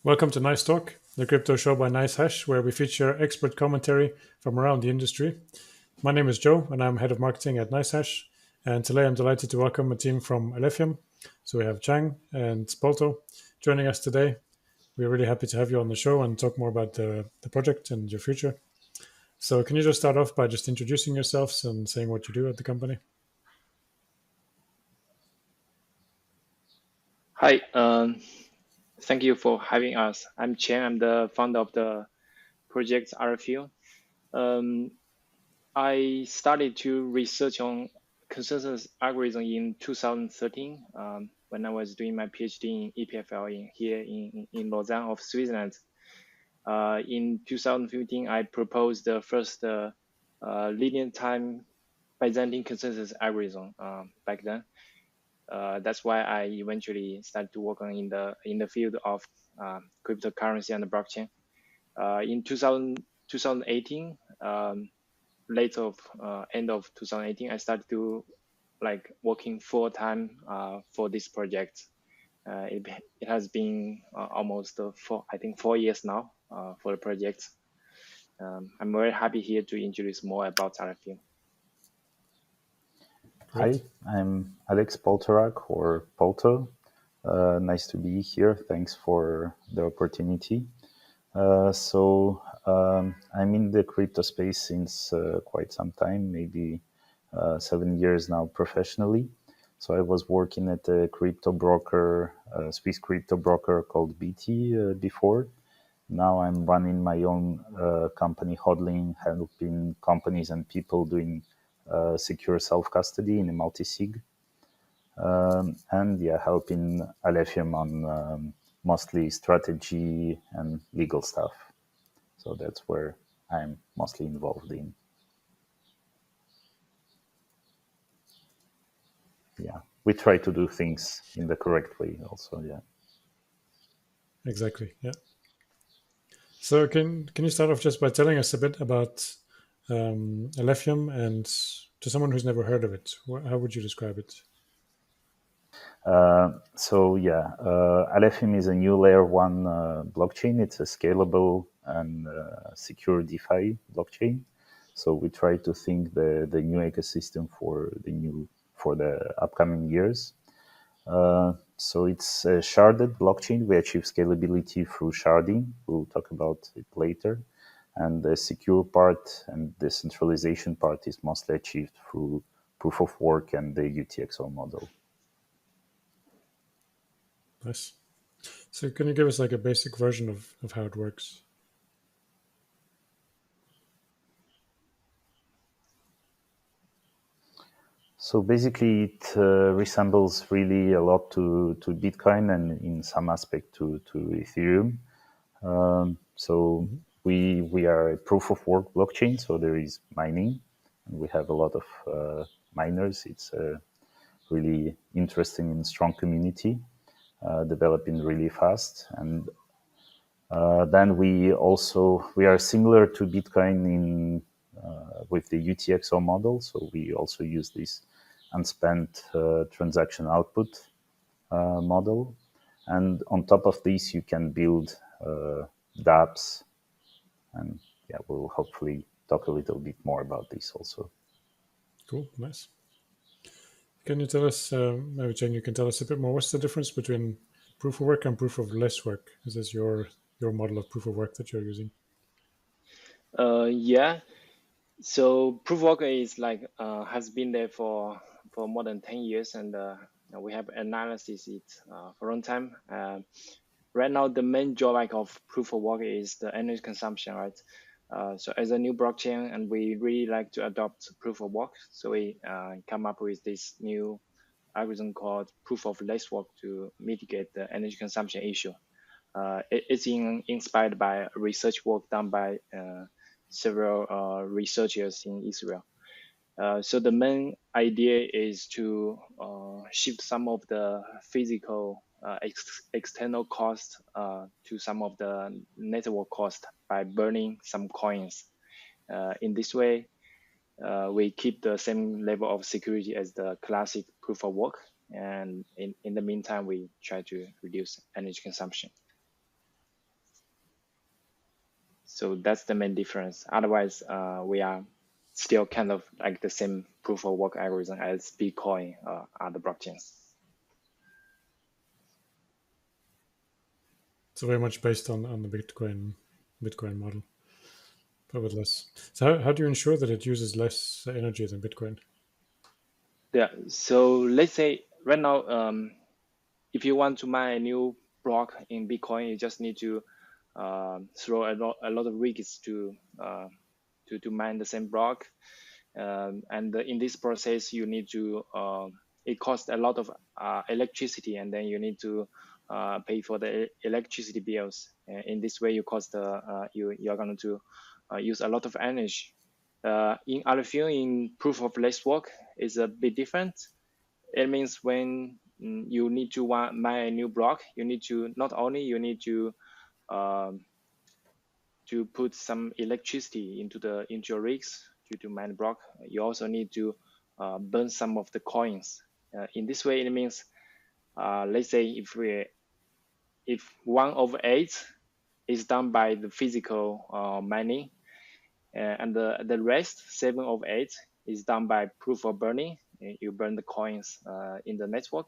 Welcome to NiceTalk, the crypto show by NiceHash, where we feature expert commentary from around the industry. My name is Joe, and I'm head of marketing at NiceHash. And today I'm delighted to welcome a team from Alephium. So we have Cheng and Polto joining us today. We're really happy to have you on the show and talk more about the project and your future. So can you just start off by just introducing yourselves and saying what you do at the company? Hi, thank you for having us. I'm Cheng. I'm the founder of the project Alephium. I started to research on consensus algorithm in 2013 when I was doing my PhD in EPFL here in Lausanne of Switzerland. In 2015, I proposed the first linear time Byzantine consensus algorithm back then. That's why I eventually started to work on in the field of cryptocurrency and the blockchain. In 2018, late of end of 2018, I started to working full time for this project. It has been almost 4 years now for the project. I'm very happy here to introduce more about Alephium. Hi, I'm Alex Poltorak or Polto. Nice to be here. Thanks for the opportunity. I'm in the crypto space since quite some time, maybe 7 years now professionally. So I was working at a crypto broker, Swiss crypto broker called BT before. Now I'm running my own company, hodling, helping companies and people doing secure self-custody in a multi-sig. Helping Alephium on mostly strategy and legal stuff. So that's where I'm mostly involved in. Yeah, we try to do things in the correct way also, yeah. Exactly, yeah. So can you start off just by telling us a bit about Alephium, and to someone who's never heard of it, how would you describe it? Alephium is a new layer 1 blockchain. It's a scalable and secure DeFi blockchain. So we try to think the new ecosystem for the upcoming years. So it's a sharded blockchain. We achieve scalability through sharding. We'll talk about it later. And the secure part and the centralization part is mostly achieved through proof of work and the UTXO model. Nice. So can you give us like a basic version of how it works? So basically, it resembles really a lot to Bitcoin and in some aspect to Ethereum. We are a proof of work blockchain, so there is mining, and we have a lot of miners. It's a really interesting and strong community, developing really fast. And then we are similar to Bitcoin with the UTXO model, so we also use this unspent transaction output model. And on top of this, you can build dApps. And yeah, we'll hopefully talk a little bit more about this also. Cool, nice. Can you tell us, maybe Jen, you can tell us a bit more, what's the difference between proof of work and proof of less work? Is this your model of proof of work that you're using? Yeah. So proof of work is has been there for more than 10 years, and we have analysis it for a long time. Right now, the main drawback of proof of work is the energy consumption, right? So as a new blockchain, and we really like to adopt proof of work, so we come up with this new algorithm called proof of less work to mitigate the energy consumption issue. It's inspired by research work done by several researchers in Israel. So the main idea is to shift some of the physical external cost to some of the network cost by burning some coins. In this way, we keep the same level of security as the classic proof of work. And in the meantime, we try to reduce energy consumption. So that's the main difference. Otherwise, we are still kind of like the same proof of work algorithm as Bitcoin or other blockchains. So very much based on the Bitcoin model, but with less. So how do you ensure that it uses less energy than Bitcoin? Yeah. So let's say right now, if you want to mine a new block in Bitcoin, you just need to throw a lot of rigs to mine the same block. And in this process, you need to it costs a lot of electricity, and then you need to pay for the electricity bills. In this way, you cost you're going to use a lot of energy. In Alephium, in proof of less work, is a bit different. It means when you need to mine a new block, you need to not only you need um, to put some electricity into your rigs to mine the block, you also need to burn some of the coins. In this way, it means let's say if 1/8 is done by the physical mining, and the rest 7/8 is done by proof of burning. You burn the coins in the network.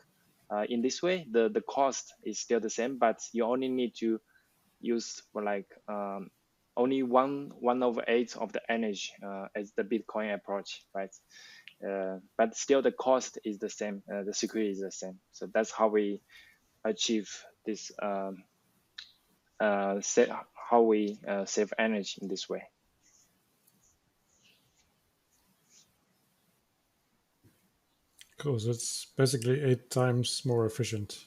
In this way, the cost is still the same, but you only need to use for like only 1/8 of the energy as the Bitcoin approach, right? But still the cost is the same, the security is the same. So that's how we achieve this, how we save energy in this way. Cool. So it's basically 8 times more efficient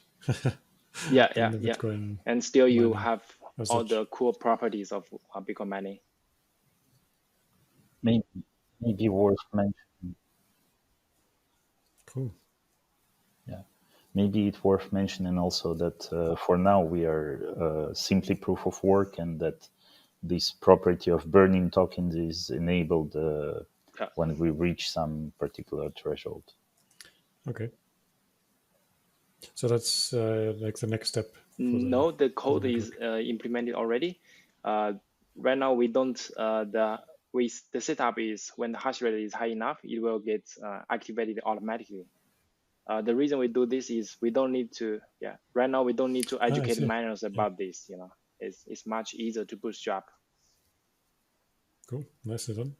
Yeah, than yeah, the yeah. Bitcoin And still you mining have as all such. the cool properties of Bitcoin mining. Maybe worth mentioning. Cool. Yeah, maybe it's worth mentioning also that for now we are simply proof of work, and that this property of burning tokens is enabled Yeah. when we reach some particular threshold. Okay. So that's like the next step. No, the for the code is network. implemented already. Right now we don't the setup is when the hash rate is high enough, it will get activated automatically. The reason we do this is we don't need to, yeah, right now we don't need to I educate see. miners Yeah. about this, you know. It's much easier to bootstrap. Cool. Nicely done.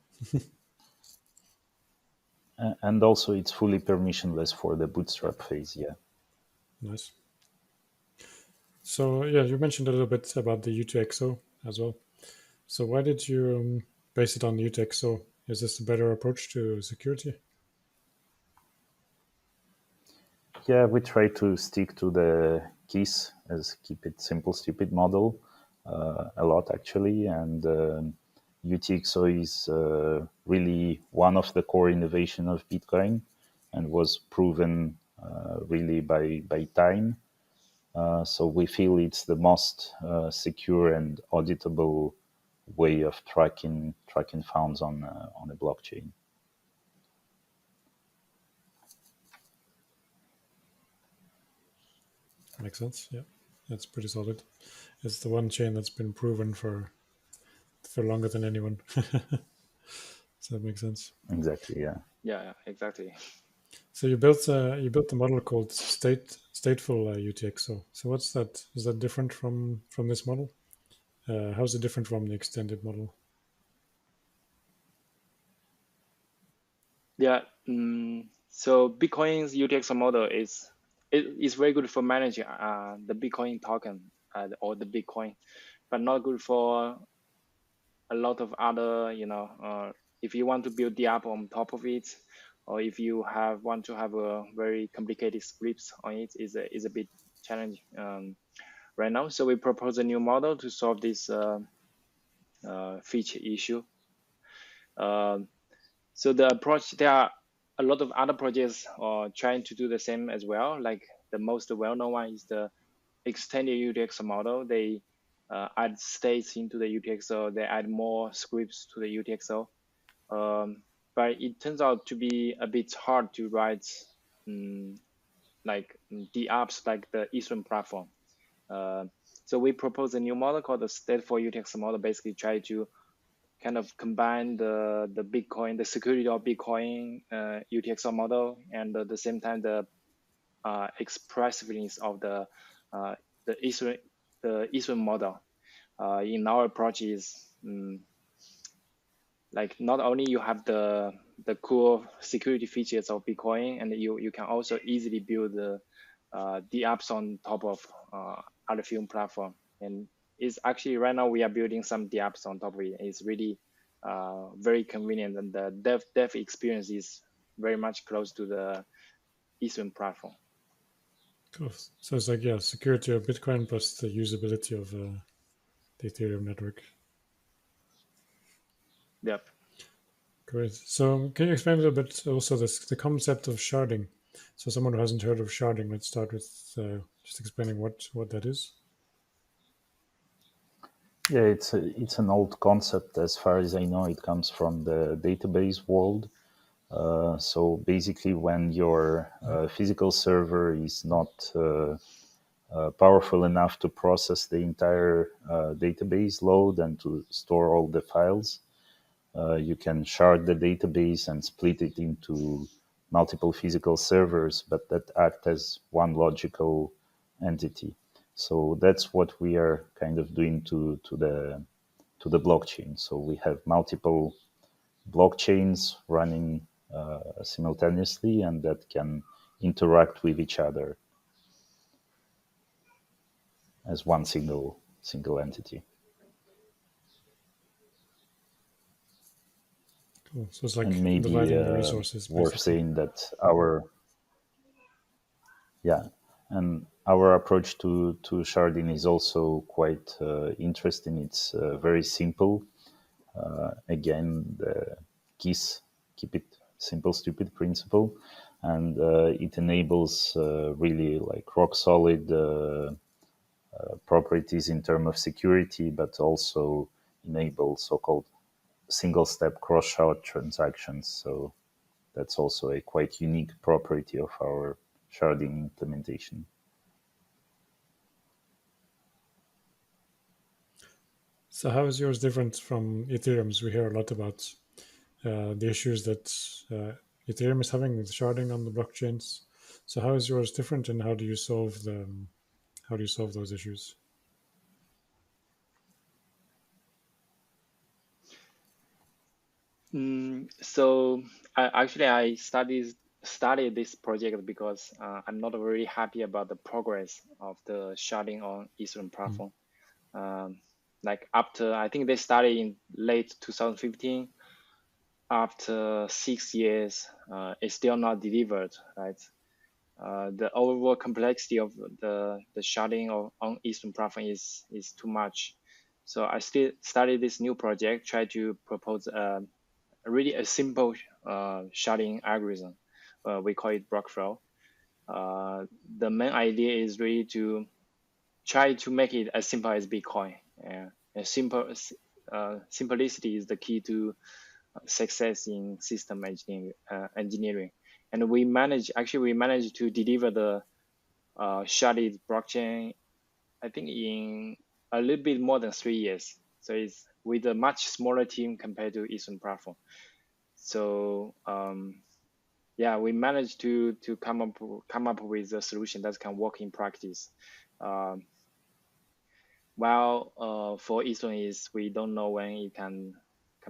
And also it's fully permissionless for the bootstrap phase. Yeah. Nice. So yeah, you mentioned a little bit about the U2XO as well. So why did you base it on the U2XO? Is this a better approach to security? Yeah, we try to stick to the keys as keep it simple, stupid model a lot actually. And UTXO is really one of the core innovation of Bitcoin and was proven really by time. So we feel it's the most secure and auditable way of tracking funds on a blockchain. Makes sense. Yeah, that's pretty solid. It's the one chain that's been proven for longer than anyone. So that makes sense. Exactly. Yeah. Yeah, exactly. So you built a model called stateful UTXO. So what's that? Is that different from this model? How's it different from the extended model? Yeah. So Bitcoin's UTXO model is very good for managing the Bitcoin token or the Bitcoin, but not good for a lot of other, if you want to build the app on top of it, or if you want to have a very complicated scripts on it, is a bit challenging. right now. So we propose a new model to solve this feature issue. So the approach, there are a lot of other projects trying to do the same as well. Like the most well-known one is the extended UTXO model. They add states into the UTXO. They add more scripts to the UTXO. But it turns out to be a bit hard to write like the apps like the Ethereum platform. So we propose a new model called the stateful UTXO model. Basically, try to kind of combine the Bitcoin, the security of Bitcoin UTXO model, and at the same time the expressiveness of the Ethereum model. In our approach is like not only you have the cool security features of Bitcoin, and you can also easily build the apps on top of Alephium platform. And it's actually right now we are building some apps on top of it. It's really very convenient, and the dev experience is very much close to the Ethereum platform. Cool. So it's like, yeah, security of Bitcoin plus the usability of the Ethereum network. Yep. Great. So can you explain a little bit also the concept of sharding? So someone who hasn't heard of sharding, let's start with just explaining what that is. Yeah, it's an old concept. As far as I know, it comes from the database world. So basically, when your physical server is not powerful enough to process the entire database load and to store all the files, you can shard the database and split it into multiple physical servers, but that act as one logical entity. So that's what we are kind of doing to the blockchain. So we have multiple blockchains running simultaneously, and that can interact with each other as one single entity. Cool. So it's like And maybe dividing the resources, worth basically. saying that our approach to sharding is also quite interesting. It's very simple. Again, the keep it simple, stupid principle, and it enables really like rock solid properties in terms of security, but also enable so-called single-step cross-shard transactions. So that's also a quite unique property of our sharding implementation. So how is yours different from Ethereum's? We hear a lot about the issues that Ethereum is having with sharding on the blockchains. So how is yours different, and how do you solve those issues? So I studied this project because I'm not very happy about the progress of the sharding on Ethereum platform. Like after, I think they started in late 2015. After 6 years, it's still not delivered, right? The overall complexity of the sharding on Ethereum platform is too much. So I still started this new project, try to propose really a simple sharding algorithm. We call it block flow. The main idea is really to try to make it as simple as Bitcoin. Simplicity is the key to success in system engineering. And we managed to deliver the sharded blockchain, I think in a little bit more than 3 years. So it's with a much smaller team compared to Ethereum platform. So yeah, we managed to come up with a solution that can work in practice. While for Ethereum is we don't know when it can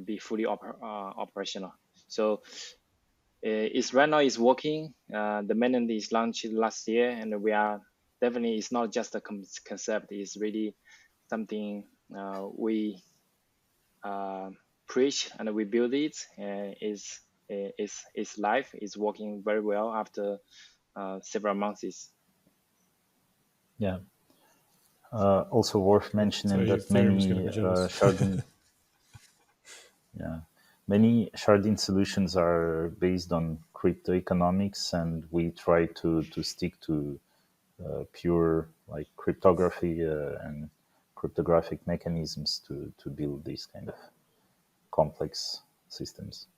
be fully operational. So it's right now is working. The mainnet is launched last year, and we are definitely, it's not just a concept. It's really something we preach and we build it. It's live. It's working very well after several months. Yeah. Also worth So mentioning that Ethereum is going to be jealous. many sharding solutions are based on crypto economics, and we try to stick to pure like cryptography and cryptographic mechanisms to build these kind of complex systems.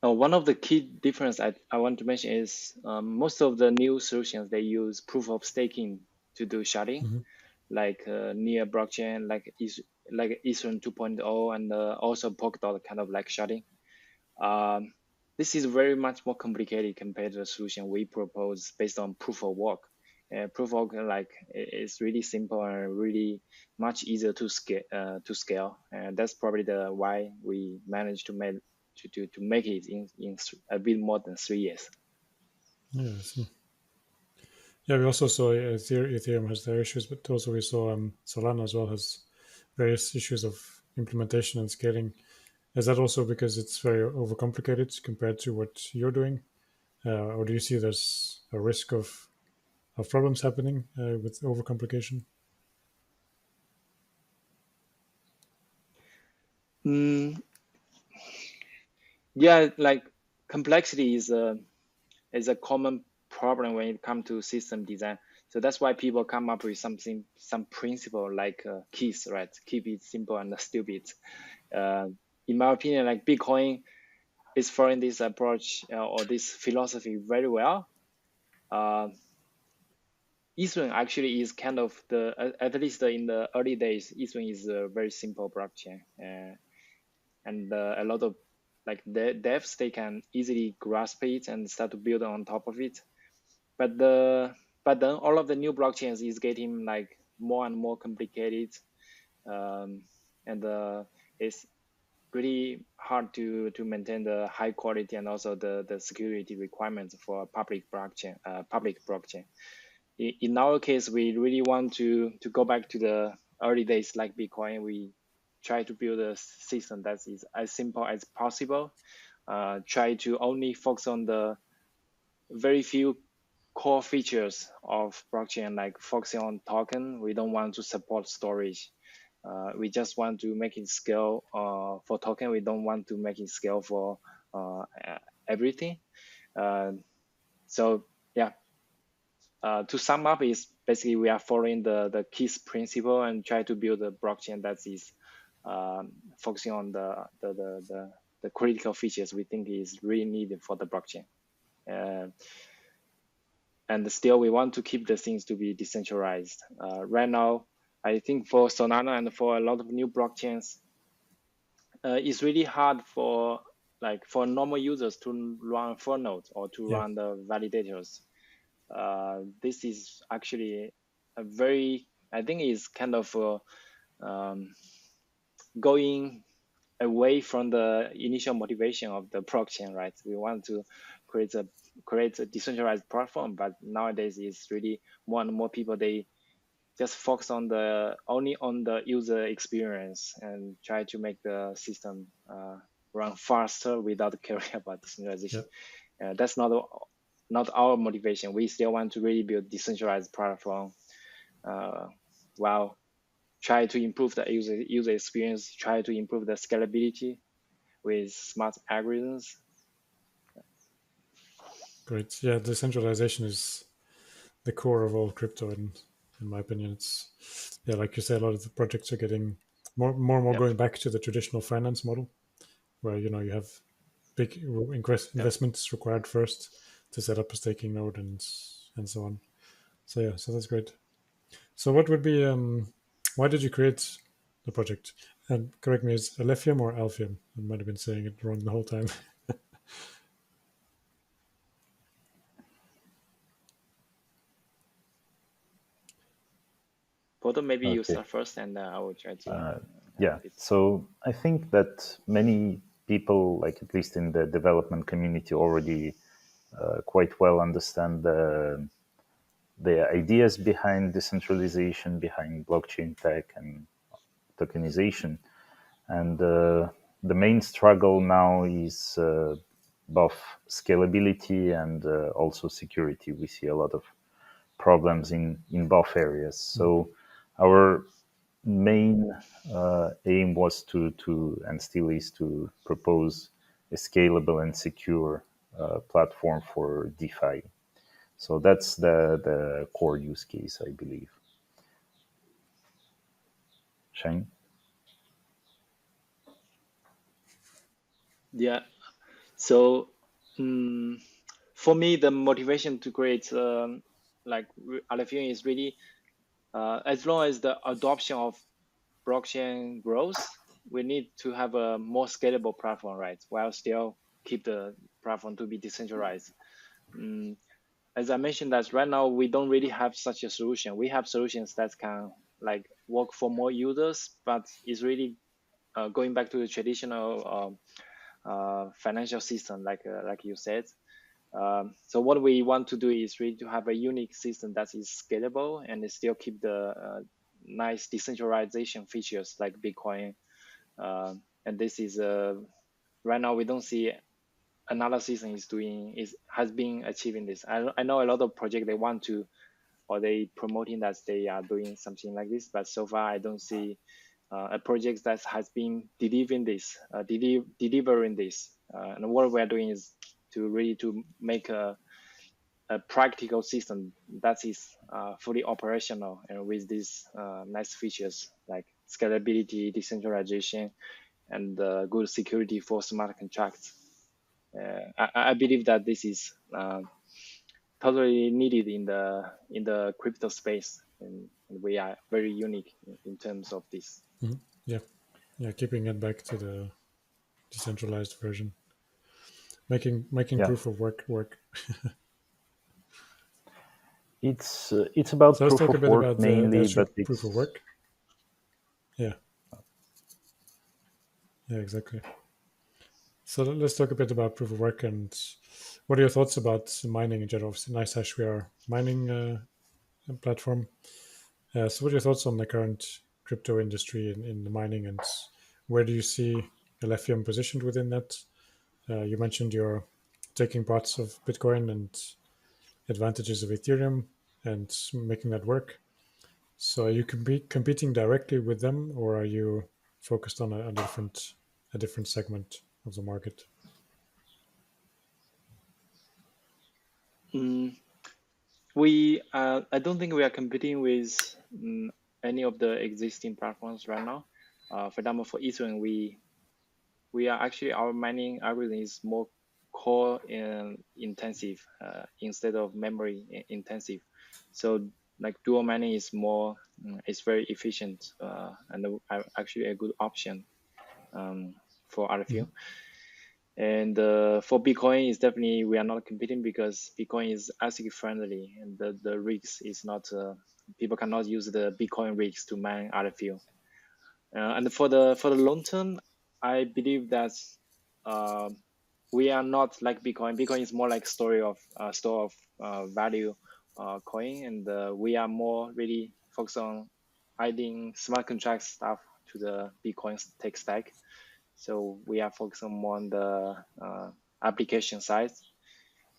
One of the key difference I want to mention is most of the new solutions, they use proof of staking to do sharding, Mm-hmm. like near blockchain, like Ethereum 2.0, and also Polkadot kind of like sharding. This is very much more complicated compared to the solution we propose based on proof of work. Proof of work like is really simple and really much easier to scale. And that's probably the why we managed to make it in a bit more than 3 years. Yeah, I see. Yeah, we also saw Ethereum has their issues, but also we saw Solana as well has various issues of implementation and scaling. Is that also because it's very overcomplicated compared to what you're doing, or do you see there's a risk of problems happening with overcomplication? Mm, yeah, like complexity is a common problem when it comes to system design. So that's why people come up with some principle like keys, right? Keep it simple and stupid. In my opinion, like Bitcoin is following this approach or this philosophy very well. Uh, Ethereum actually is kind of at least in the early days, Ethereum is a very simple blockchain, and a lot of like devs, they can easily grasp it and start to build on top of it. But then all of the new blockchains is getting like more and more complicated, and it's pretty hard to maintain the high quality and also the security requirements for public blockchain. In our case, we really want to go back to the early days like Bitcoin. We try to build a system that is as simple as possible. Try to only focus on the very few core features of blockchain, like focusing on token. We don't want to support storage. We just want to make it scale for token. We don't want to make it scale for everything. So yeah, to sum up, is basically we are following the KISS principle and try to build a blockchain that is focusing on the critical features we think is really needed for the blockchain. And still, we want to keep the things to be decentralized. Right now, I think for Solana and for a lot of new blockchains, it's really hard for normal users to run for nodes or to Yeah, run the validators. This is actually a very, I think is kind of going away from the initial motivation of the blockchain, right? We want to create a decentralized platform, but nowadays it's really more and more people, they just focus on only on the user experience and try to make the system run faster without caring about yeah, decentralization. That's not our motivation. We still want to really build decentralized platform, while try to improve the user experience, try to improve the scalability with smart algorithms. great. Yeah, decentralization is the core of all crypto, in my opinion. It's yeah, like you say, a lot of the projects are getting more and more Yep. going back to the traditional finance model, where you have big Yep. investments required first to set up a staking node and so on. So yeah, so that's great. So what would be why did you create the project? And correct me, is Alephium or Alphium? I might have been saying it wrong the whole time. Poto, maybe you Okay. start first, and I will try to add Yeah. a bit. So I think that many people, like at least in the development community, already quite well understand the ideas behind decentralization, behind blockchain tech and tokenization. And the main struggle now is both scalability and also security. We see a lot of problems in both areas. So our main aim was to and still is to propose a scalable and secure platform for DeFi. So that's the core use case, I believe. Cheng? Yeah. So for me, the motivation to create Alephium is really as long as the adoption of blockchain grows, we need to have a more scalable platform, right? While still keep the platform to be decentralized. As I mentioned, that right now we don't really have such a solution. We have solutions that can like work for more users, but it's really going back to the traditional financial system, like you said. So what we want to do is really to have a unique system that is scalable and still keep the nice decentralization features like Bitcoin. And this is right now we don't see another system has been achieving this. I know a lot of projects they want to, or they promoting that they are doing something like this, but so far I don't see a project that has been delivering this. And what we are doing is to really to make a practical system that is fully operational and with these nice features like scalability, decentralization, and good security for smart contracts. I believe that this is totally needed in the crypto space, and we are very unique in terms of this. Yeah, yeah, keeping it back to the decentralized version, making Yeah, proof of work. it's about So let's proof talk a of bit work about the mainly, actual but proof of it's work. Yeah, yeah, exactly. So let's talk a bit about proof of work and what are your thoughts about mining in general? NiceHash, we are mining platform. So what are your thoughts on the current crypto industry in the mining, and where do you see Alephium positioned within that? You mentioned you're taking parts of Bitcoin and advantages of Ethereum and making that work. So are you competing directly with them, or are you focused on a different segment of the market? Mm, I don't think we are competing with any of the existing platforms right now. For example, for Ethereum, we are actually our mining algorithm is more core and intensive instead of memory intensive. So like dual mining is more it's very efficient and actually a good option for Mhm. Alephium. And for Bitcoin, is definitely we are not competing because Bitcoin is ASIC friendly and the rigs is not people cannot use the Bitcoin rigs to mine Alephium. And for the long term, I believe that uh, we are not like Bitcoin. Bitcoin is more like store of value coin, and we are more really focused on adding smart contract stuff to the Bitcoin tech stack. So we are focusing more on the application side.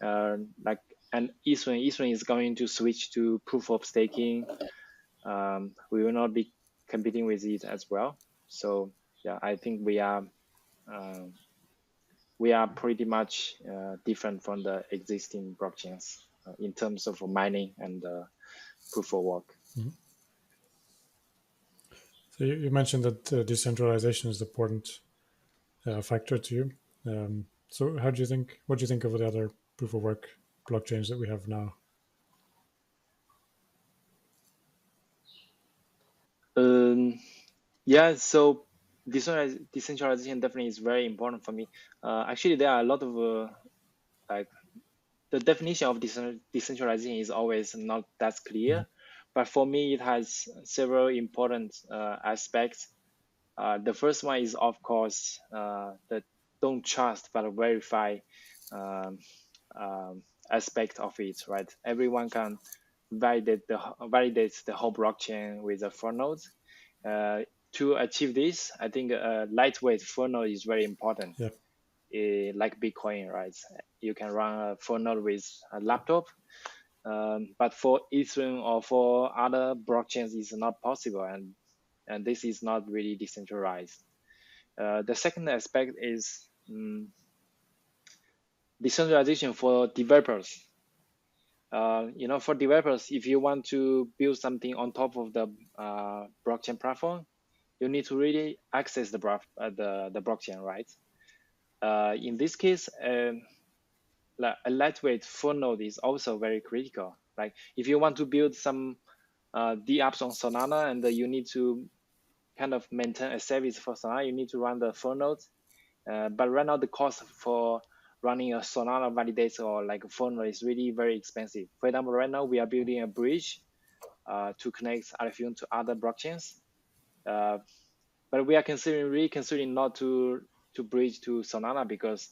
Like and Ethereum is going to switch to proof of staking. We will not be competing with it as well. So yeah, I think uh, we are pretty much different from the existing blockchains in terms of mining and proof of work. Mhm. So you mentioned that decentralization is an important factor to you. So how do you think? What do you think of the other proof of work blockchains that we have now? Um, yeah, so decentralization definitely is very important for me. Actually, there are a lot of like the definition of decentralization is always not that Mhm. clear, but for me, it has several important aspects. The first one is, of course, the don't trust but verify um, aspect of it, right? Everyone can validate the whole blockchain with a full node. Uh, to achieve this, I think lightweight full node is very important. Yeah. like Bitcoin, right? You can run a full node with a laptop, but for Ethereum or for other blockchains, it's not possible, and this is not really decentralized. The second aspect is decentralization for developers. For developers, if you want to build something on top of the blockchain platform, you need to really access the blockchain, right? In this case, a lightweight full node is also very critical. Like if you want to build some D apps on Solana and you need to kind of maintain a service for Solana, you need to run the full node. But right now, the cost for running a Solana validator or like a full node is really very expensive. For example, right now we are building a bridge to connect Alephium to other blockchains. But we are considering not to bridge to Solana because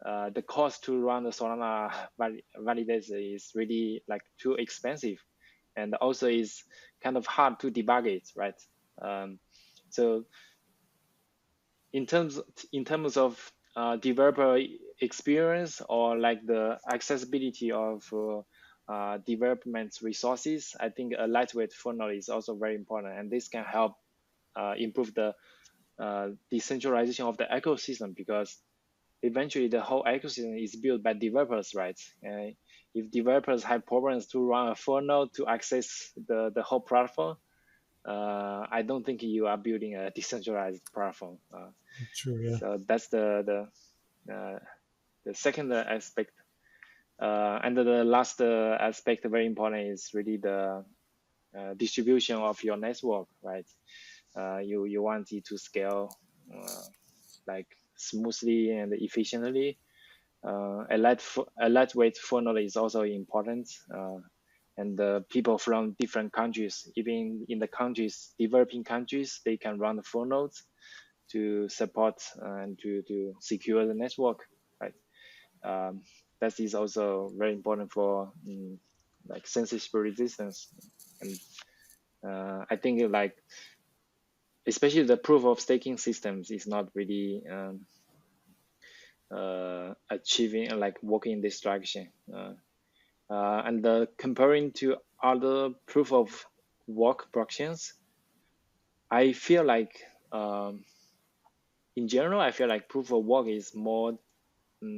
the cost to run the Solana validator is really like too expensive, and also is kind of hard to debug it, right? So in terms of developer experience or like the accessibility of development resources, I think a lightweight funnel is also very important, and this can help improve the decentralization of the ecosystem, because eventually the whole ecosystem is built by developers, right? If developers have problems to run a full node to access the whole platform, I don't think you are building a decentralized platform. True, yeah. So that's the second aspect. And the last aspect, very important, is really the distribution of your network, right? You want it to scale like smoothly and efficiently. A lightweight funnel is also important. And the people from different countries, even in the developing countries, they can run the full nodes to support and to secure the network, right? That is also very important for like censorship resistance. And I think like especially the proof of staking systems is not really achieving like working in this direction. And comparing to other proof of work blockchains, I feel like in general, I feel like proof of work is more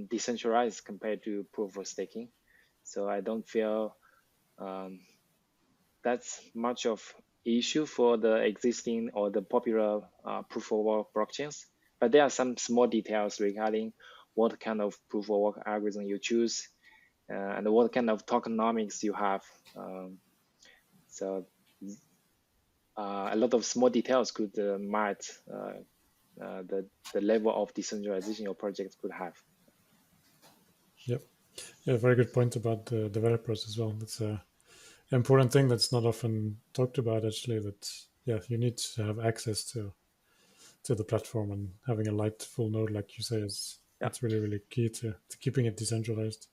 decentralized compared to proof of staking. So I don't feel that's much of issue for the existing or the popular proof of work blockchains. But there are some small details regarding what kind of proof of work algorithm you choose and what kind of tokenomics you have. So a lot of small details could match the level of decentralization your project could have. Yep. Yeah, very good point about the developers as well. That's a important thing that's not often talked about, actually, that you need to have access to the platform, and having a light full node, like you say, is that's really, really key to keeping it decentralized.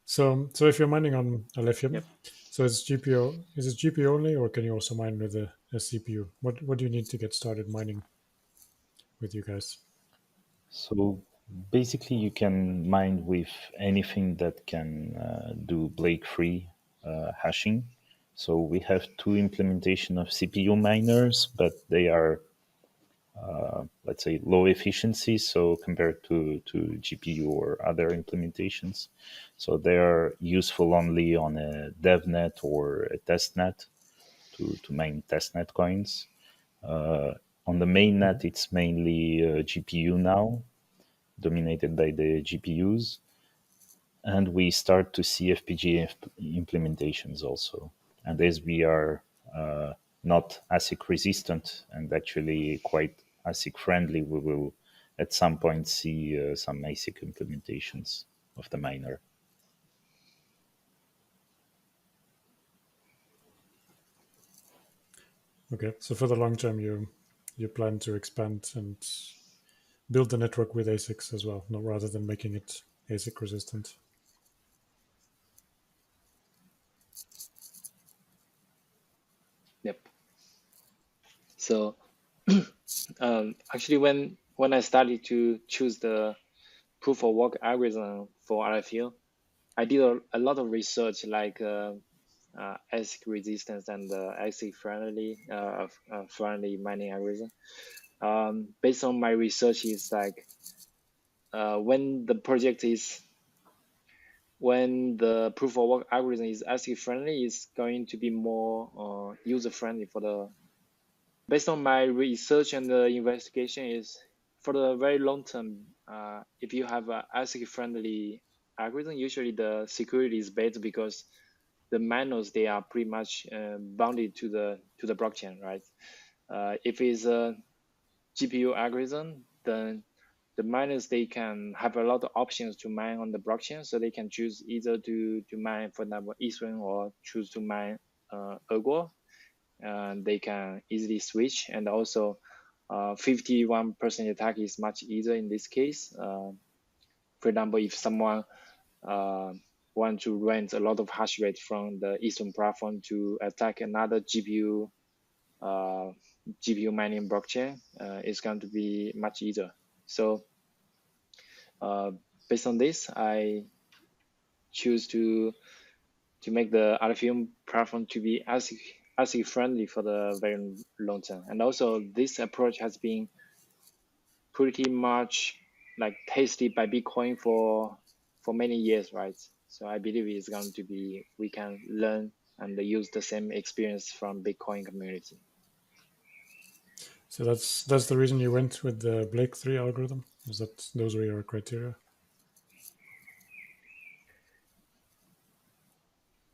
So if you're mining on Alephium, so is it GPU only, or can you also mine with a CPU? What do you need to get started mining with you guys? So basically, you can mine with anything that can do break-free hashing. So we have two implementation of CPU miners, but they are, let's say, low efficiency. So compared to GPU or other implementations, so they are useful only on a DevNet or a testnet to mine testnet coins. On the mainnet, it's mainly GPU now, dominated by the GPUs, and we start to see FPGA implementations also. And as we are not ASIC resistant and actually quite ASIC friendly, we will at some point see some ASIC implementations of the miner. Okay, so for the long term, you plan to expand and build the network with ASICs as well, not rather than making it ASIC resistant. Yep. So actually, when when I started to choose the proof of work algorithm for Alephium, I did a lot of research like ASIC resistance and ASIC friendly mining algorithm. Based on my research, is like when the proof of work algorithm is ASIC friendly, it's going to be more user friendly for the. Based on my research and the investigation, is for the very long term. If you have a ASIC friendly algorithm, usually the security is better because the miners, they are pretty much bounded to the blockchain, right? If it's a GPU algorithm, then the miners, they can have a lot of options to mine on the blockchain, so they can choose either to mine, for example, Ethereum, or choose to mine Ergo. And they can easily switch, and also 51% attack is much easier in this case. For example, if someone want to rent a lot of hash rate from the Ethereum platform to attack another GPU mining blockchain, it's going to be much easier. So based on this, I choose to make the Alephium platform to be ASIC friendly for the very long term. And also, this approach has been pretty much like tested by Bitcoin for many years, right? So I believe it's going to be, we can learn and use the same experience from Bitcoin community. So that's the reason you went with the Blake 3 algorithm? Is that those were your criteria?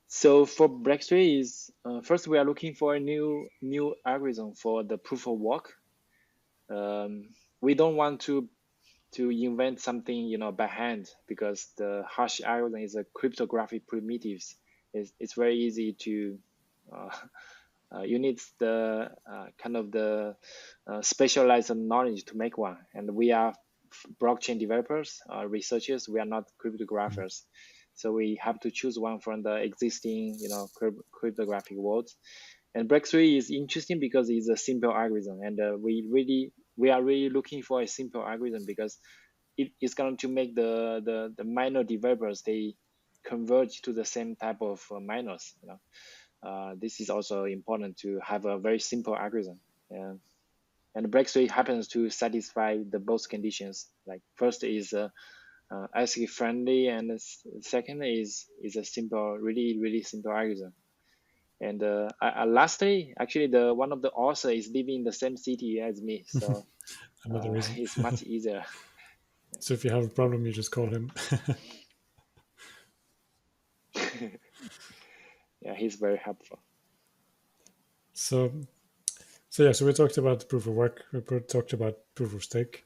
So for Blake 3 is first we are looking for a new algorithm for the proof of work. We don't want to invent something by hand, because the hash algorithm is a cryptographic primitives. It's very easy to you need the kind of the specialized knowledge to make one, and we are blockchain developers, researchers. We are not cryptographers, so we have to choose one from the existing cryptographic worlds. And Blake 3 is interesting because it's a simple algorithm, and we are really looking for a simple algorithm, because it is going to make the minor developers, they converge to the same type of miners. This is also important to have a very simple algorithm. And Blake 3 happens to satisfy the both conditions. Like first is ASIC friendly, and second is a simple, really simple algorithm. And lastly, actually, the one of the author is living in the same city as me, so Another reason. it's much easier. So if you have a problem, you just call him. Yeah, he's very helpful. So so we talked about proof of work. We talked about proof of stake.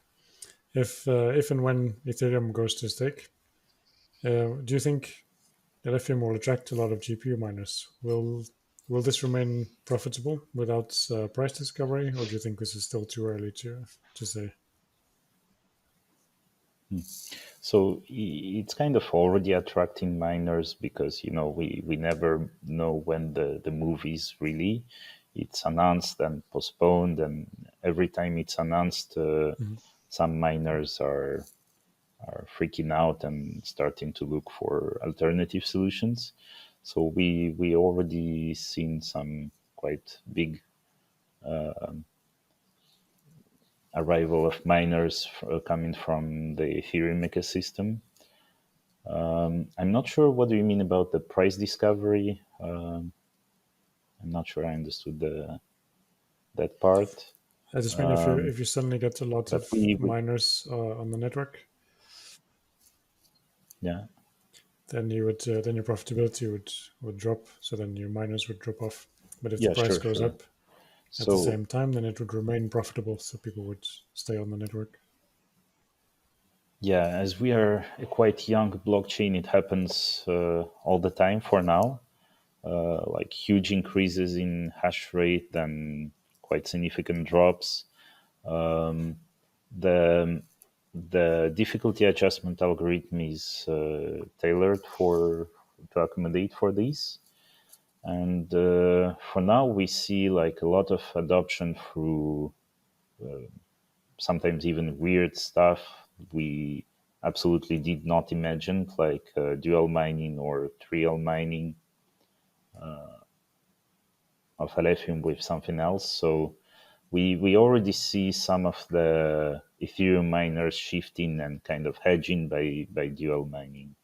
If and when Ethereum goes to stake, do you think Alephium will attract a lot of GPU miners? Will this remain profitable without price discovery, or do you think this is still too early to say? So it's kind of already attracting miners because we never know when the move is really. It's announced and postponed, and every time it's announced, some miners are freaking out and starting to look for alternative solutions. So we already seen some quite big arrival of miners coming from the Ethereum ecosystem. I'm not sure what do you mean about the price discovery. I'm not sure I understood that part. I just mean if you suddenly get a lot But of we miners on the network, yeah, then you would then your profitability would drop. So then your miners would drop off. But if the yeah, price sure, goes sure. up at the So same time, then it would remain profitable. So people would stay on the network. yeah, as we are a quite young blockchain, it happens all the time for now. Like huge increases in hash rate, then quite significant drops. The difficulty adjustment algorithm is tailored to accommodate for these. And for now, we see like a lot of adoption through sometimes even weird stuff we absolutely did not imagine, like dual mining or trial mining of Alephium with something else. So we already see some of the Ethereum miners shifting and kind of hedging by dual mining.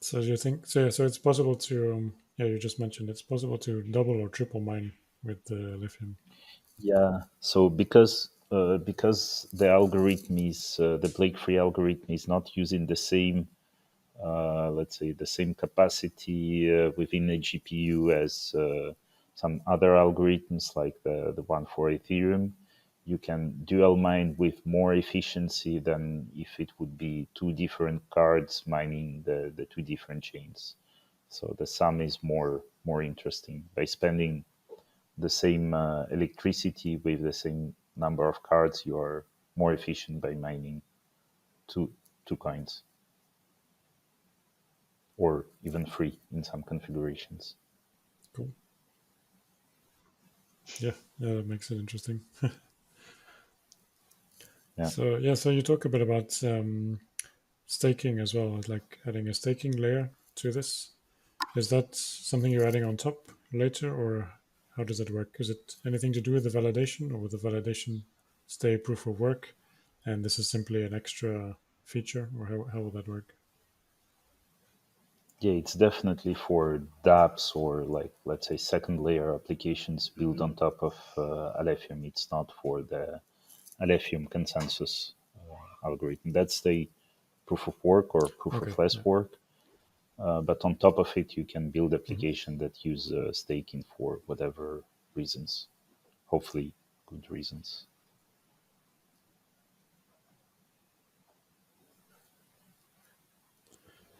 So you think so it's possible to yeah, you just mentioned it's possible to double or triple mine with the lithium. Yeah. So because the algorithm is the Blake-free algorithm is not using the same let's say the same capacity within a GPU as some other algorithms like the one for Ethereum, you can dual mine with more efficiency than if it would be two different cards mining the two different chains. So the sum is more interesting. By spending the same electricity with the same number of cards, you are more efficient by mining two coins, or even free in some configurations. Cool. Yeah, that makes it interesting. Yeah. So you talk a bit about staking as well, like adding a staking layer to this. Is that something you're adding on top later, or how does that work? Is it anything to do with the validation, or will the validation stay proof of work, and this is simply an extra feature, or how will that work? Yeah, it's definitely for dApps or like let's say second layer applications built on top of Alephium. It's not for the Alephium consensus algorithm. That's the proof of work or proof Okay, of less yeah. work. But on top of it, you can build Mhm. application that use staking for whatever reasons, hopefully good reasons.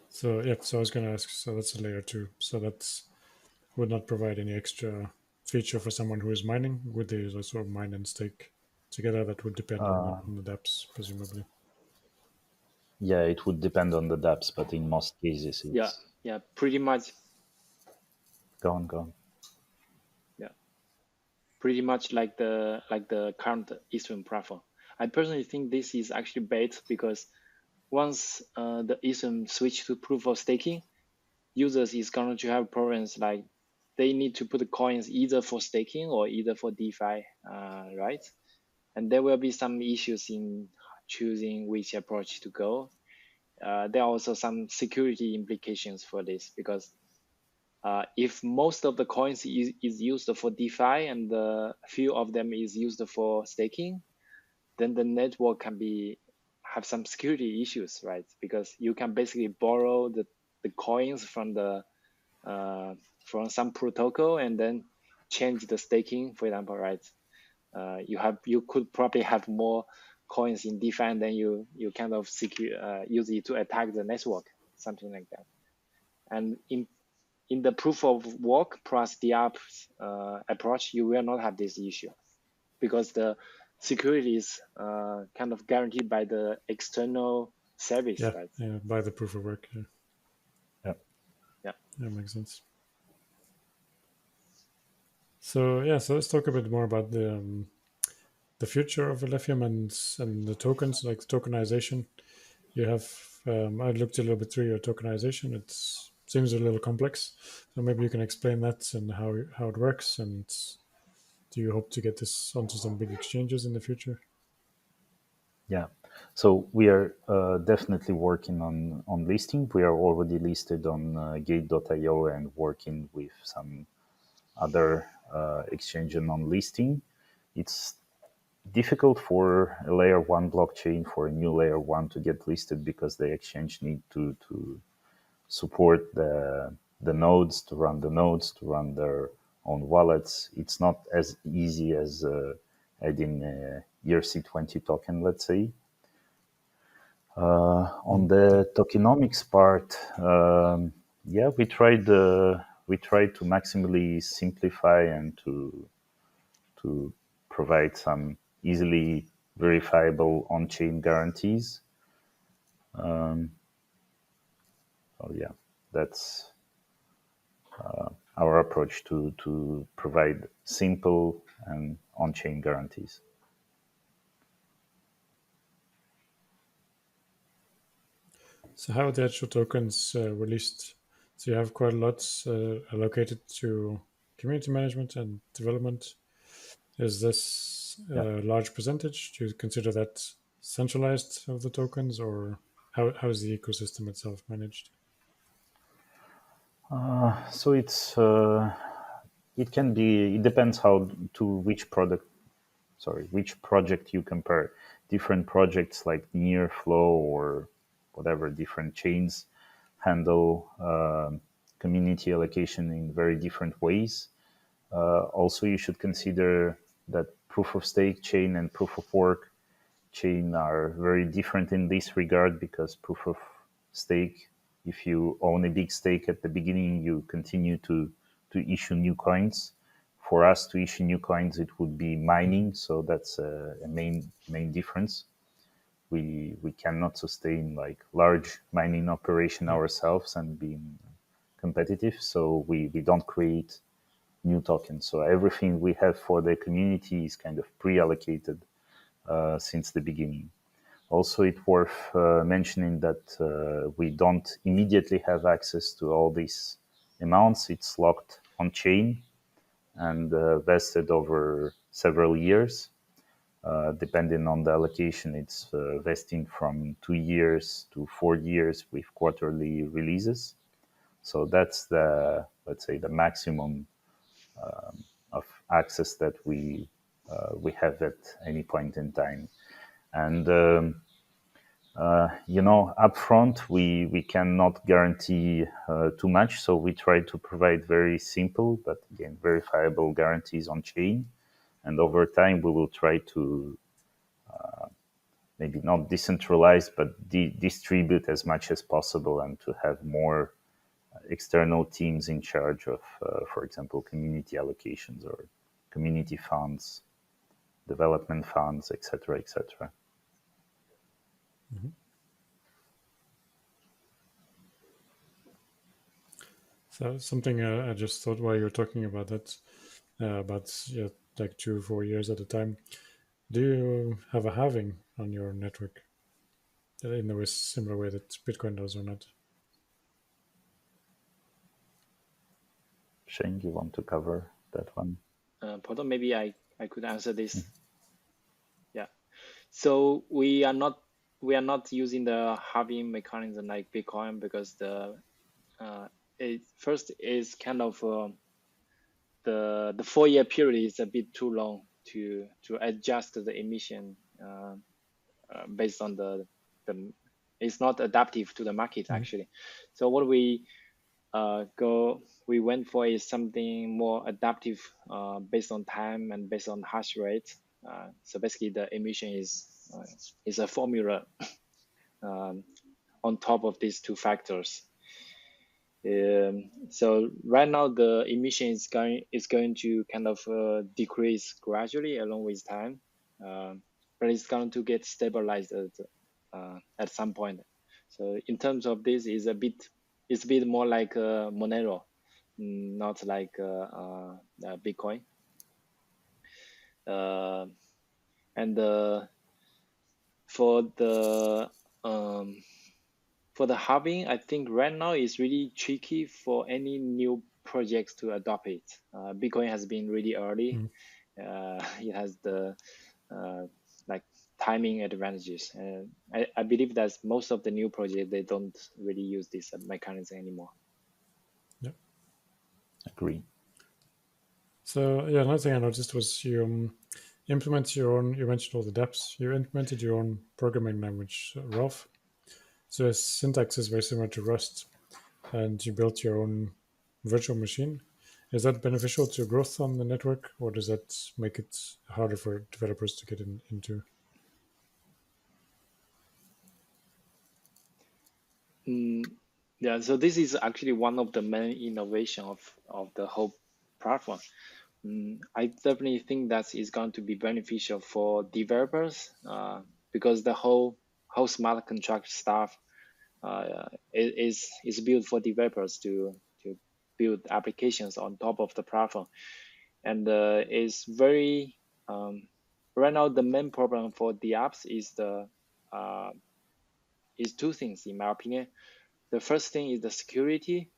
So yeah, so I was going to ask. So that's a layer two. So that's would not provide any extra feature for someone who is mining. Would they also mine and stake together? That would depend on the dApps, presumably. Yeah, it would depend on the dApps, but in most cases, Yeah, it's yeah, pretty much. gone. Yeah, pretty much like the current Ethereum platform. I personally think this is actually bad because once the Ethereum switch to proof of staking, users is going to have problems like they need to put the coins either for staking or either for DeFi, right? And there will be some issues in choosing which approach to go. There are also some security implications for this because if most of the coins is used for DeFi and a few of them is used for staking, then the network can be have some security issues, right? Because you can basically borrow the coins from the from some protocol and then change the staking, for example, right? You could probably have more coins in DeFi and then you kind of use it to attack the network, something like that. And in the proof of work plus the app approach, you will not have this issue because the security is kind of guaranteed by the external service, Yeah, right? yeah, by the proof of work. Yeah, Yeah. Yeah. that makes sense. So yeah, so let's talk a bit more about the future of Alephium and the tokens, like the tokenization. You have I looked a little bit through your tokenization. It seems a little complex, so maybe you can explain that and how it works. And do you hope to get this onto some big exchanges in the future? Yeah. So we are definitely working on listing. We are already listed on Gate.io and working with some other exchange on listing. It's difficult for a layer one blockchain for a new layer one to get listed because the exchange need to support the nodes to run their own wallets. It's not as easy as adding a ERC20 token, let's say. On Mhm. Yeah. the tokenomics part, yeah, we tried to maximally simplify and to provide some easily verifiable on-chain guarantees. So yeah, that's our approach to provide simple and on-chain guarantees. So how are the actual tokens released? So you have quite a lot allocated to community management and development. Is this Yeah. a large percentage? Do you consider that centralized of the tokens, or how is the ecosystem itself managed? So it can be, it depends how to which project you compare. Different projects like Nearflow or whatever, different chains handle community allocation in very different ways. Also, you should consider that proof of stake chain and proof of work chain are very different in this regard, because proof of stake, if you own a big stake at the beginning, you continue to issue new coins. For us to issue new coins, it would be mining, so that's a main difference. We cannot sustain like large mining operation Yeah. ourselves and being competitive, so we don't create new tokens. So everything we have for the community is kind of pre-allocated since the beginning. Also, it's worth mentioning that we don't immediately have access to all these amounts. It's locked on chain and vested over several years. Depending on the allocation, it's vesting from 2 years to 4 years with quarterly releases. So that's let's say, the maximum of access that we have at any point in time. And upfront, we cannot guarantee too much, so we try to provide very simple but again verifiable guarantees on chain. And over time, we will try to maybe not decentralize, but distribute as much as possible, and to have more external teams in charge of, for example, community allocations or community funds, development funds, etc., etc. Mm-hmm. So something I just thought while you were talking about that, about like 2 4 years at a time. Do you have a halving on your network in a similar way that Bitcoin does, or not? Shane, you want to cover that one? Porto, maybe I could answer this. Yeah. So we are not using the halving mechanism like Bitcoin, because it first is kind of the 4-year period is a bit too long to adjust the emission based on the it's not adaptive to the market actually. So what we went for is something more adaptive based on time and based on hash rate. So basically the emission is a formula on top of these two factors. So right now the emission is going to kind of decrease gradually along with time, but it's going to get stabilized at some point. So in terms of this, it's a bit more like Monero, not like Bitcoin. And for the halving, I think right now it's really tricky for any new projects to adopt it. Bitcoin has been really early. It has the like timing advantages. I believe that most of the new projects, they don't really use this mechanism anymore. Yeah. Agree. So yeah, another thing I noticed was you implement your own. You mentioned all the dApps. You implemented your own programming language, Rolf. So its syntax is very similar to Rust, and you built your own virtual machine. Is that beneficial to growth on the network, or does that make it harder for developers to get into? Yeah, so this is actually one of the main innovation of the whole platform. I definitely think that is going to be beneficial for developers because the whole smart contract stuff is built for developers to build applications on top of the platform. And it's very right now the main problem for the apps is two things in my opinion. The first thing is the security.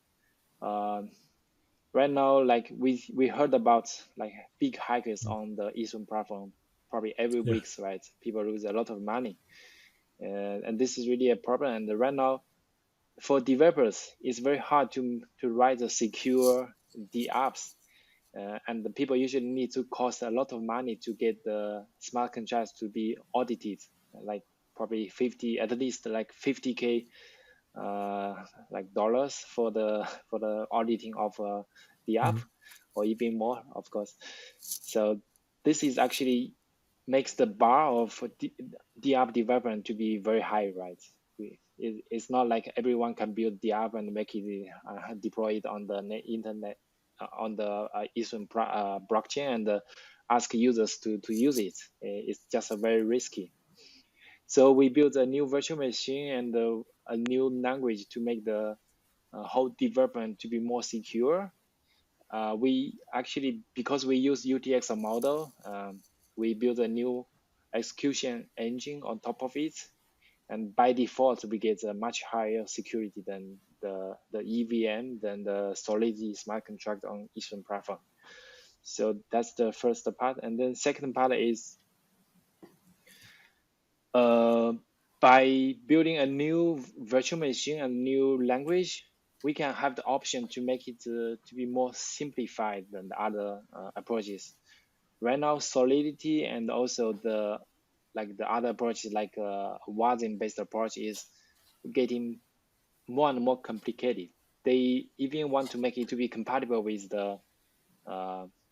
Right now, like we heard about like big hackers on the Ethereum platform probably every Yeah. week, right? People lose a lot of money, and this is really a problem. And right now, for developers, it's very hard to write a secure the apps, and the people usually need to cost a lot of money to get the smart contracts to be audited, like probably 50, at least like 50K like dollars for the auditing of the app, or even more, of course. So this is actually makes the bar of the app development to be very high, right? It's not like everyone can build the app and make it deploy it on the internet, on the Ethereum blockchain, and ask users to use it. It's just very risky. So we built a new virtual machine and a new language to make the whole development to be more secure. We actually, because we use UTXO model, we built a new execution engine on top of it. And by default, we get a much higher security than the EVM, than the Solidity smart contract on Ethereum platform. So that's the first part. And then second part is by building a new virtual machine, a new language, we can have the option to make it to be more simplified than the other approaches. Right now, Solidity and also the other approaches like Wasm-based approach is getting more and more complicated. They even want to make it to be compatible with the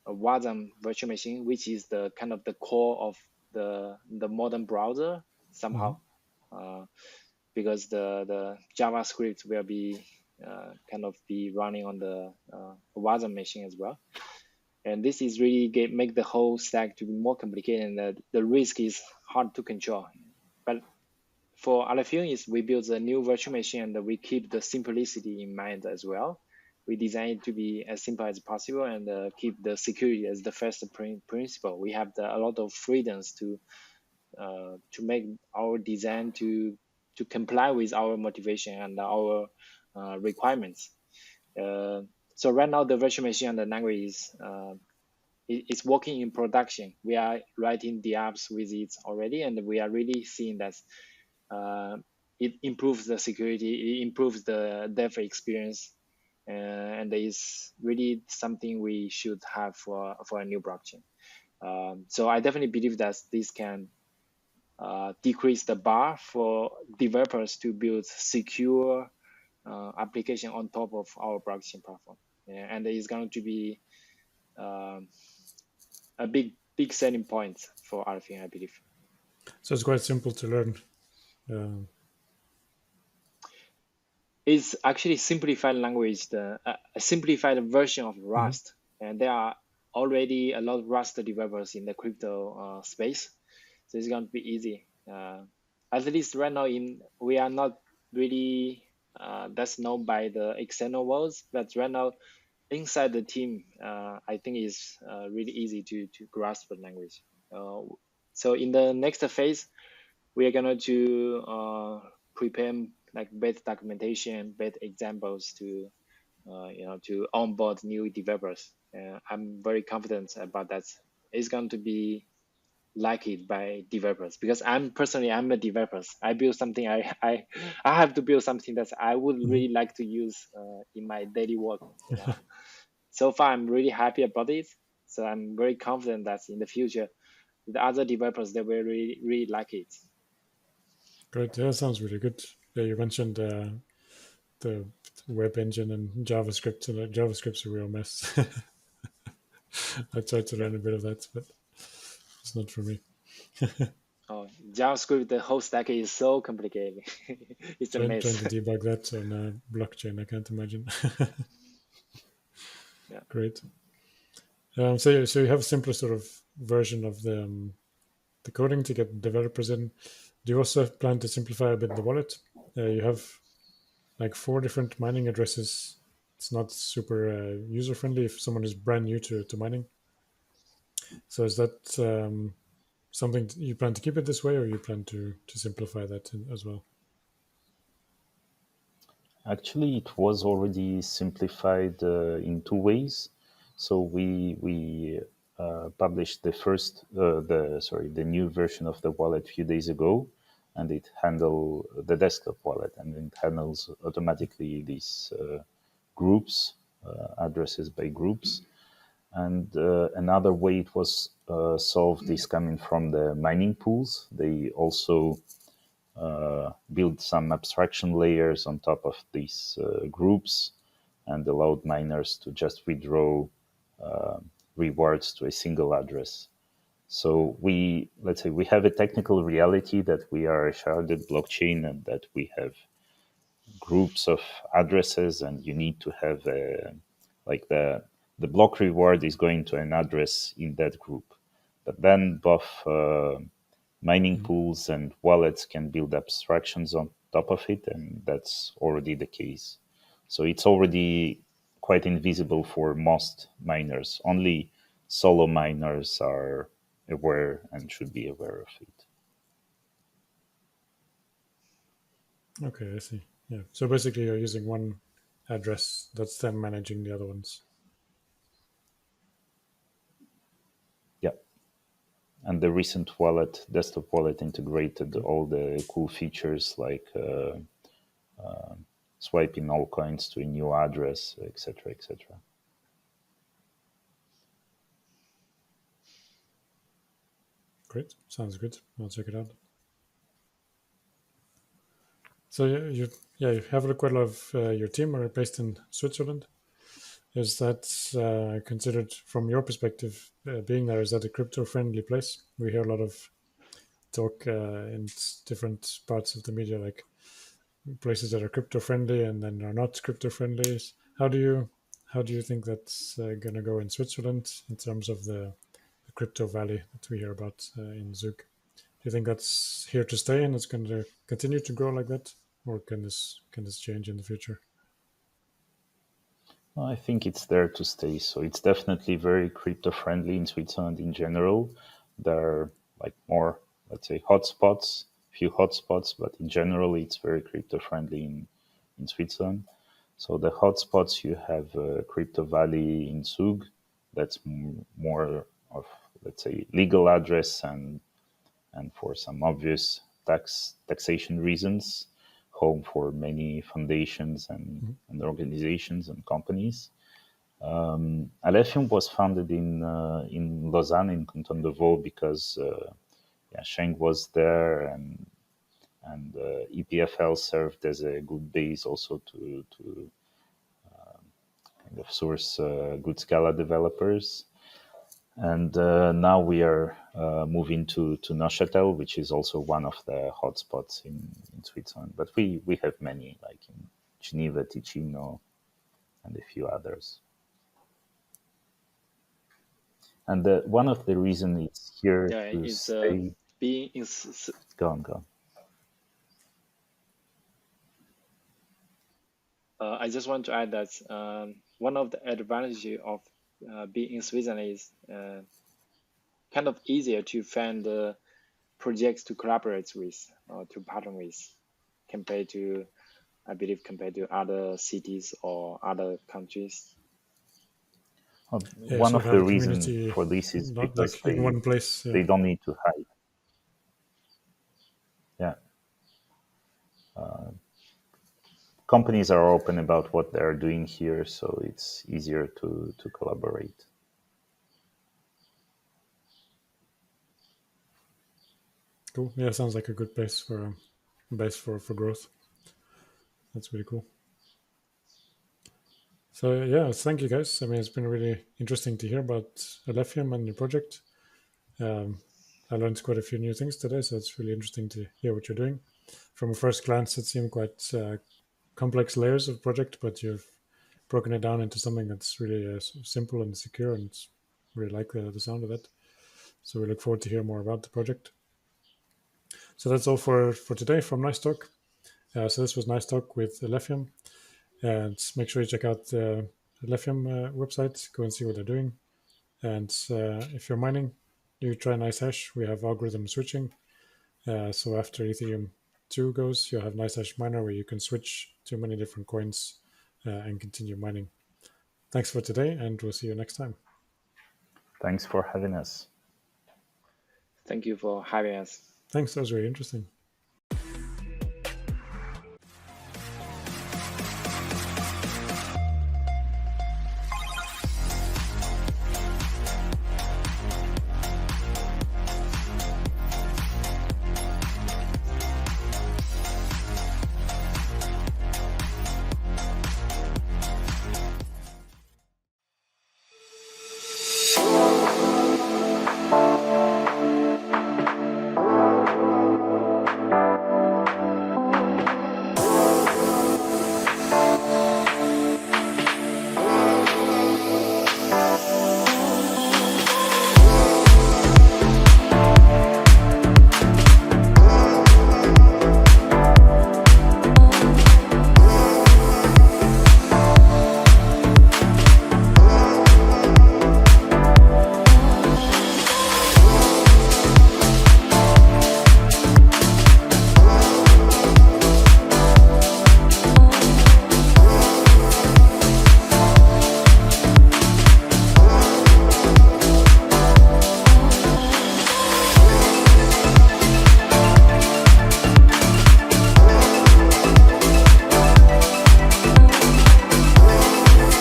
Wasm virtual machine, which is the kind of the core of the modern browser somehow, because the JavaScript will be kind of be running on the Wasm machine as well. And this is really make the whole stack to be more complicated, and the risk is hard to control. But for Alephium, we build a new virtual machine and we keep the simplicity in mind as well. We design it to be as simple as possible and keep the security as the first principle. We have a lot of freedoms to make our design to comply with our motivation and our requirements. So right now, the virtual machine and the language is it's working in production. We are writing the apps with it already, and we are really seeing that it improves the security, it improves the dev experience, and is really something we should have for a new blockchain. So I definitely believe that this can decrease the bar for developers to build secure application on top of our blockchain platform, and it's going to be a big selling point for Alephium, I believe. So it's quite simple to learn. It's actually simplified language, a simplified version of Rust, and there are already a lot of Rust developers in the crypto space, so it's going to be easy. At least right now, we are not really that's known by the external worlds, but right now inside the team, I think it's really easy to grasp the language. So in the next phase, we are going to prepare like better documentation, better examples to to onboard new developers. I'm very confident about that. It's going to be liked by developers because I'm a developer. I build something. I have to build something that I would really like to use in my daily work. So far, I'm really happy about it. So I'm very confident that in the future, the other developers they will really like it. Great. Yeah, sounds really good. Yeah, you mentioned the web engine and JavaScript. So like, JavaScript's a real mess. I tried to learn a bit of that, but it's not for me. Oh, JavaScript, the whole stack is so complicated. It's a Trying mess. to debug that on a blockchain, I can't imagine. Yeah. Great. So you have a simpler sort of version of the coding to get developers in. Do you also plan to simplify a bit the wallet? You have like 4 different mining addresses it's not super user friendly if someone is brand new to mining. So is that something you plan to keep it this way, or you plan to simplify that as well? Actually, it was already simplified in two ways. So we published the new version of the wallet a few days ago, and it handle the desktop wallet, and it handles automatically these groups, addresses by groups. And another way it was solved is coming from the mining pools. They also build some abstraction layers on top of these groups and allowed miners to just withdraw uh, rewards to a single address. So let's say we have a technical reality that we are a sharded blockchain and that we have groups of addresses, and you need to have like the block reward is going to an address in that group. But then both mining pools and wallets can build abstractions on top of it, and that's already the case. So it's already quite invisible for most miners. Only solo miners are aware and should be aware of it. Okay, I see. Yeah. So basically, you're using one address that's then managing the other ones. Yeah. And the recent wallet, desktop wallet, integrated all the cool features like swiping all coins to a new address, etc., etc. Great. Sounds good. I'll check it out. So you have quite a lot of your team are based in Switzerland. Is that considered from your perspective, being there, is that a crypto friendly place? We hear a lot of talk in different parts of the media, like places that are crypto friendly and then are not crypto friendly. How do you think that's going to go in Switzerland in terms of the crypto valley that we hear about in Zug? Do you think that's here to stay and it's going to continue to grow like that, or can this change in the future? Well, I think it's there to stay. So it's definitely very crypto friendly in Switzerland in general. There are like more, let's say, hotspots, few hotspots, but in general, it's very crypto friendly in Switzerland. So the hotspots, you have Crypto Valley in Zug. That's more of, let's say, legal address and for some obvious taxation reasons, home for many foundations and organizations and companies. Alephium was founded in Lausanne in Canton de Vaud because Cheng was there, and EPFL served as a good base also to kind of source good Scala developers. And now we are moving to Neuchâtel, which is also one of the hotspots in Switzerland. But we have many, like in Geneva, Ticino, and a few others. And one of the reasons it's here Yeah, to it's stay. being in Go on, go on. I just want to add that one of the advantages of being in Switzerland is kind of easier to find projects to collaborate with or to partner with compared to, I believe, compared to other cities or other countries. Yeah, One so you of have the a reasons community for this is not because like in one place. Yeah. they don't need to hide. Yeah, companies are open about what they're doing here, so it's easier to collaborate. Cool. Yeah, sounds like a good base for growth. That's really cool. So yeah, thank you guys. I mean, it's been really interesting to hear about Alephium and your project. Um, I learned quite a few new things today, so it's really interesting to hear what you're doing. From a first glance, it seemed quite complex layers of project, but you've broken it down into something that's really simple and secure, and really like the sound of that. So we look forward to hear more about the project. So that's all for today from NiceTalk. So this was NiceTalk with Alephium. And make sure you check out the Alephium website, go and see what they're doing. And if you're mining, you try NiceHash. We have algorithm switching. So after Ethereum 2 goes, you'll have NiceHash Miner where you can switch to many different coins and continue mining. Thanks for today, and we'll see you next time. Thanks for having us. Thank you for having us. Thanks, that was really interesting.